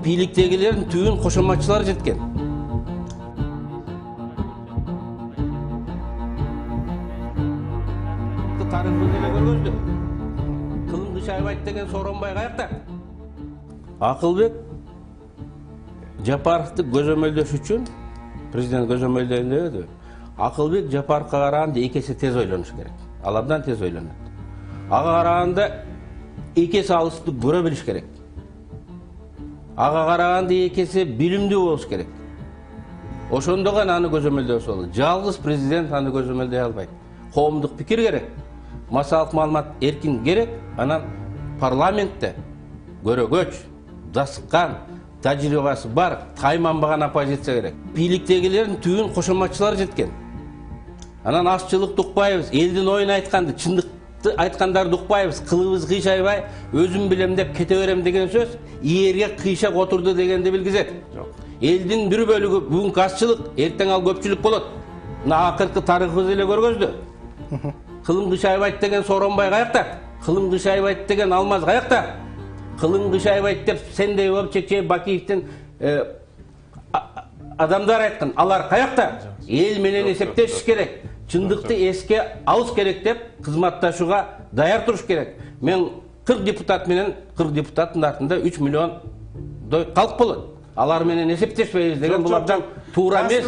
бийликтегилердин түбүн кошоматчылар жеткен. Тарыхыбыз эле көргөздү. Кылымды Шайбайт деген Сооронбай каякта? Акылбек Жапаровду көзөмөлдөш үчүн президент көзөмөлдөйдү. Акылбек Жапаровго караганда эки эсе тез ойлонуш керек. Ал абдан тез ойлонот. Ага караганда эки эсе алысты көрө билиш керек. Ага караганда эки эсе билимдүү болуш керек. Ошондо гана аны көзөмөлдөсө болот. Жалгыз президент аны көзөмөлдөй албайт. Коомдук пикир керек. Массалык маалымат эркин керек. Анан парламентте көрөгөч, дасыккан, тажрыйбасы бар, тайманбаган оппозиция керек. Бийликтегилердин түбүн кошоматчылар жеткен. Анан азчылыкты укпайбыз, элдин оюн айтканды, чындыкты айткандарды укпайбыз, кылыбыз кыйшайбай, өзүм билем деп кете берем деген сөз ийерге кыйшак отурду дегенди билгизет. Элдин бир бөлүгү бүгүнкү азчылык, эртең ал көпчүлүк болот. Мына акыркы тарыхыбыз эле көргөздү. Кылымды Шайбайт деген Сооронбай каякта? Кылымды Шайбайт деген Алмаз каякта? Кылымды Шайбайт деп сендей болуп Чечен Бакиевдин адамдар айткан, алар каякта? Эл менен эсептешиш керек. Чындыкты эске алыш керек деп кызматташууга даяр туруш керек. Мен 40 депутат менен 40 депутаттын артында 3 миллион калк болот. Алар менен эсептешпейбиз деген бул абдан туура эмес.